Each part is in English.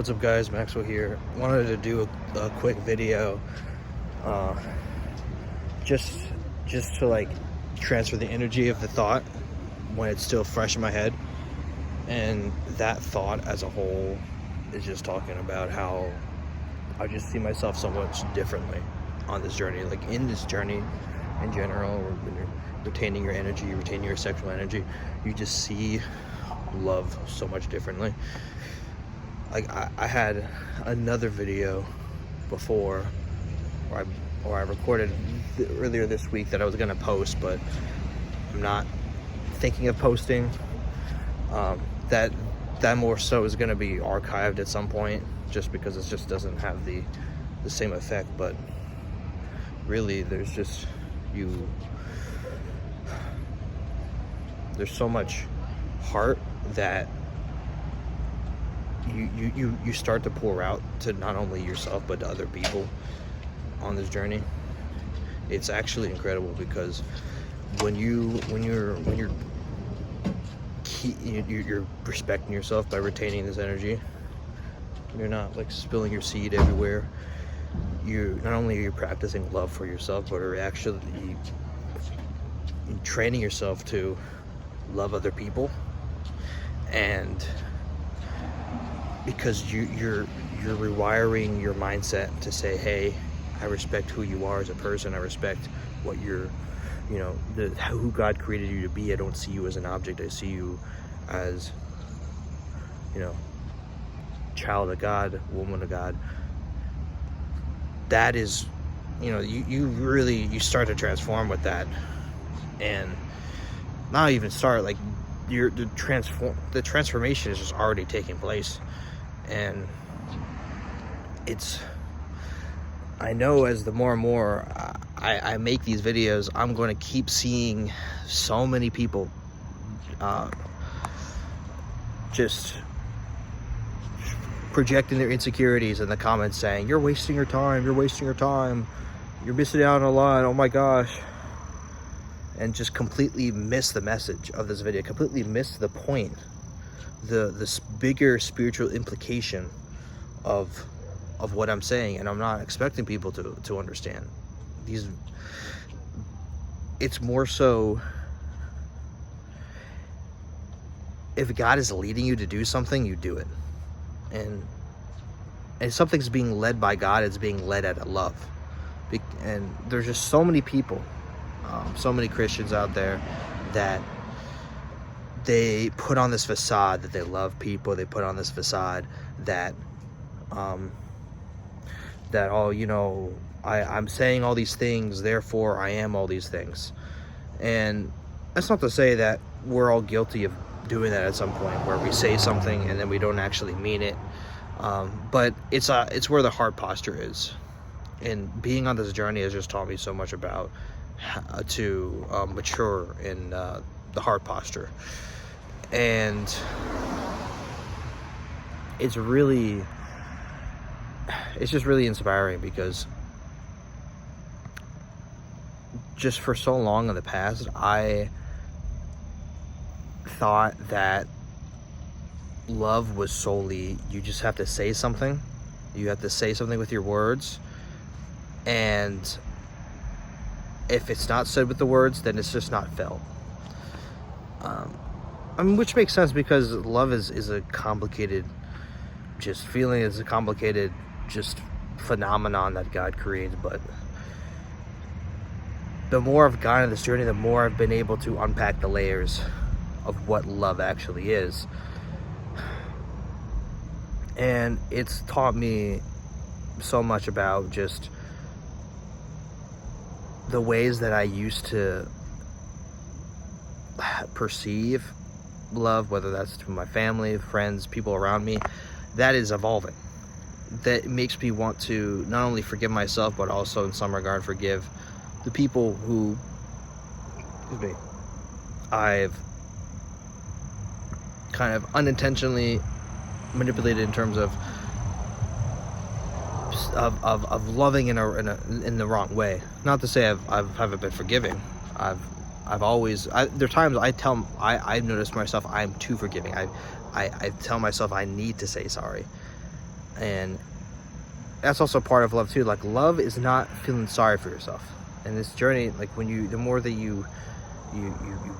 What's up guys, Maxwell here. Wanted to do a quick video uh, just to like transfer the energy of the thought when it's still fresh in my head. And that thought as a whole is just talking about how I just see myself so much differently on this journey. Like in this journey in general, when you're retaining your energy, retaining your sexual energy, you just see love so much differently. Like I had another video before, or I recorded earlier this week that I was gonna post, but I'm not thinking of posting. That more so is gonna be archived at some point, just because it just doesn't have the same effect. But really, there's so much heart that you start to pour out to not only yourself but to other people on this journey. It's actually incredible, because when you're respecting yourself by retaining this energy, you're not like spilling your seed everywhere. You not only are you practicing love for yourself, but are actually training yourself to love other people. And because you're rewiring your mindset to say, hey, I respect who you are as a person. I respect what you're, who God created you to be. I don't see you as an object. I see you as, child of God, woman of God. That is, you start to transform with that. And not even start, like, the transformation is just already taking place. And I know as the more and more I make these videos, I'm going to keep seeing so many people just projecting their insecurities in the comments, saying, you're wasting your time, you're missing out on a lot, oh my gosh. And just completely miss the message of this video, completely miss the point, this bigger spiritual implication of what I'm saying. And I'm not expecting people to understand these. It's more so, if God is leading you to do something, you do it. And if something's being led by God, it's being led out of love. And there's just so many people, so many Christians out there that they put on this facade that they love people. They put on this facade that I'm saying all these things, therefore I am all these things. And that's not to say that we're all guilty of doing that at some point, where we say something and then we don't actually mean it. But it's where the heart posture is. And being on this journey has just taught me so much about how to mature in the heart posture. And it's just really inspiring, because just for so long in the past, I thought that love was solely, you just have to say something. You have to say something with your words, and if it's not said with the words, then it's just not felt. Which makes sense, because love is a complicated just feeling. It's a complicated just phenomenon that God creates. But the more I've gone on this journey, the more I've been able to unpack the layers of what love actually is. And it's taught me so much about just the ways that I used to perceive love, whether that's to my family, friends, people around me. That is evolving. That makes me want to not only forgive myself, but also in some regard forgive the people who I've kind of unintentionally manipulated in terms of loving in the wrong way. Not to say I haven't been forgiving. I've always, there are times I've noticed myself, I'm too forgiving. I tell myself I need to say sorry. And that's also part of love too. Like, love is not feeling sorry for yourself. And this journey, like, the more that you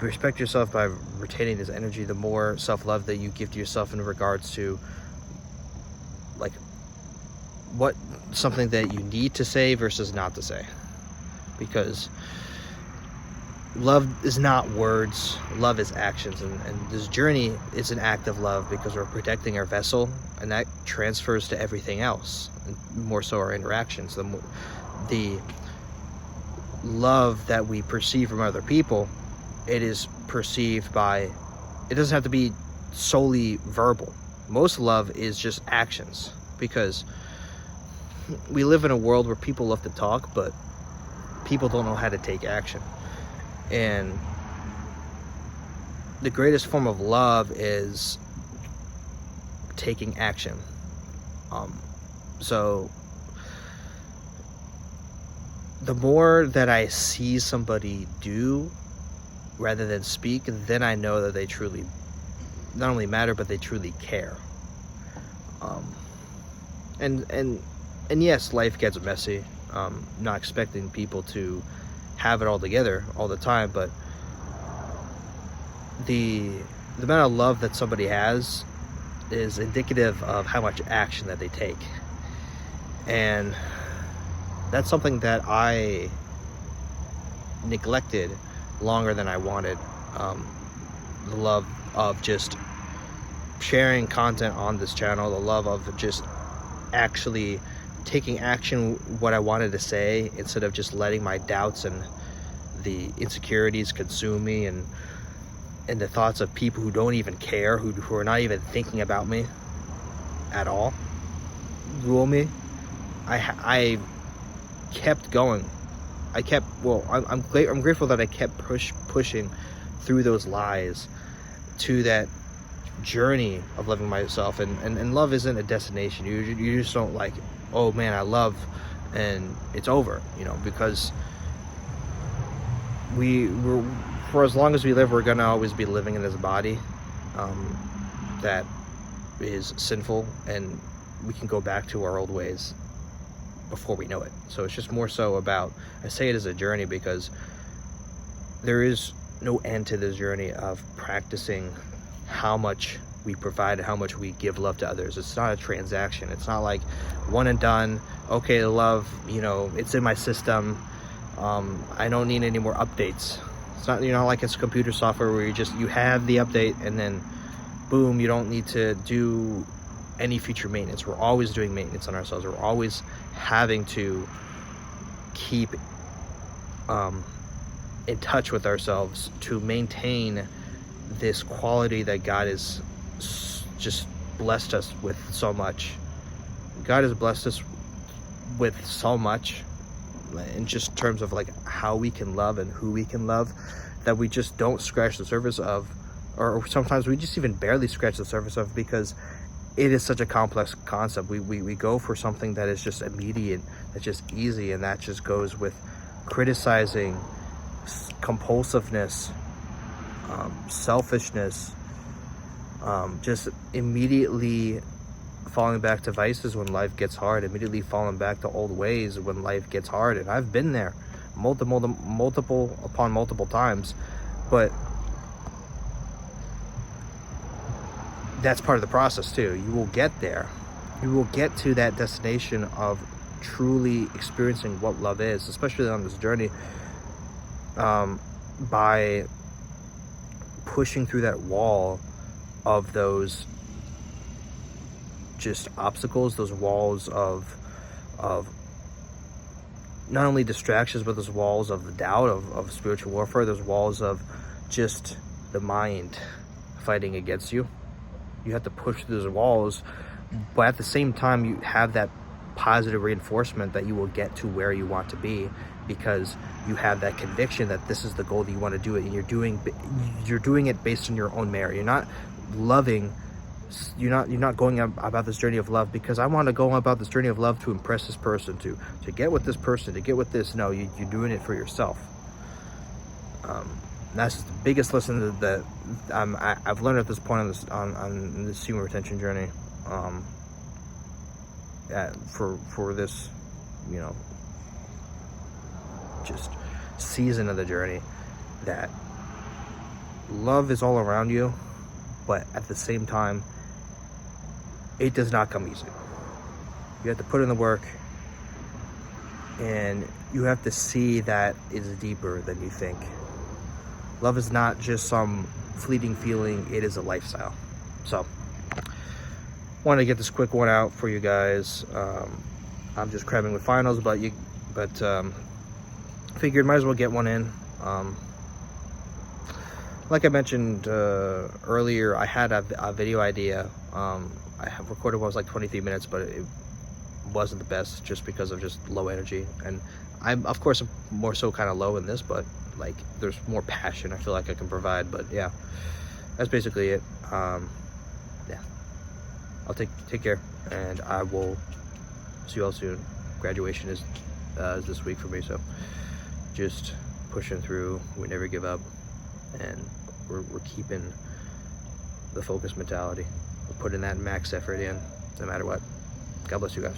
respect yourself by retaining this energy, the more self-love that you give to yourself in regards to, like, what something that you need to say versus not to say. Because love is not words, love is actions, and this journey is an act of love because we're protecting our vessel, and that transfers to everything else, and more so our interactions. The love that we perceive from other people, it is perceived by, it doesn't have to be solely verbal. Most love is just actions, because we live in a world where people love to talk, but people don't know how to take action. And the greatest form of love is taking action. So the more that I see somebody do rather than speak, then I know that they truly not only matter, but they truly care. And yes, life gets messy. Not expecting people to have it all together all the time, but the amount of love that somebody has is indicative of how much action that they take. And that's something that I neglected longer than I wanted. The love of just sharing content on this channel, the love of just actually taking action what I wanted to say, instead of just letting my doubts and the insecurities consume me, and the thoughts of people who don't even care, who are not even thinking about me at all, rule me. I kept going. I'm grateful that I kept pushing through those lies to that journey of loving myself. And love isn't a destination. You just don't, like, oh man, I love, and it's over, because we're for as long as we live, we're gonna always be living in this body that is sinful, and we can go back to our old ways before we know it. So it's just more so about, I say it as a journey because there is no end to this journey of practicing how much we provide and how much we give love to others. It's not a transaction. It's not like one and done. Okay, love, it's in my system. I don't need any more updates. It's not, like it's computer software where you have the update and then boom, you don't need to do any future maintenance. We're always doing maintenance on ourselves. We're always having to keep in touch with ourselves to maintain this quality that God is just blessed us with so much. God has blessed us with so much in just terms of like how we can love and who we can love, that we just don't scratch the surface of, or sometimes we just even barely scratch the surface of, because it is such a complex concept. We go for something that is just immediate, that's just easy, and that just goes with criticizing, compulsiveness, selfishness, just immediately falling back to vices when life gets hard, immediately falling back to old ways when life gets hard. And I've been there multiple upon multiple times, but that's part of the process too. You will get there. You will get to that destination of truly experiencing what love is, especially on this journey, by pushing through that wall of those just obstacles, those walls of not only distractions, but those walls of the doubt, of spiritual warfare, those walls of just the mind fighting against you. You have to push through those walls, but at the same time you have that positive reinforcement that you will get to where you want to be, because you have that conviction that this is the goal, that you want to do it, and you're doing it based on your own merit. You're not loving, you're not going about this journey of love because I want to go about this journey of love to impress this person, to get with this person, to get with this. No, you're doing it for yourself. That's the biggest lesson that I've learned at this point on this human retention journey. for this, you know, just season of the journey, that love is all around you, but at the same time, it does not come easy. You have to put in the work, and you have to see that it's deeper than you think. Love is not just some fleeting feeling, it is a lifestyle. So, want to get this quick one out for you guys. I'm just cramming with finals, but figured might as well get one in. Like I mentioned earlier, I had a video idea. I have recorded one, was like 23 minutes, but it wasn't the best just because of just low energy. And I'm, of course, more so kind of low in this, but like there's more passion I feel like I can provide. But yeah, that's basically it. Yeah, I'll take care, and I will see you all soon. Graduation is this week for me, so just pushing through. We never give up, and we're keeping the focus mentality. We're putting that max effort in no matter what. God bless you guys.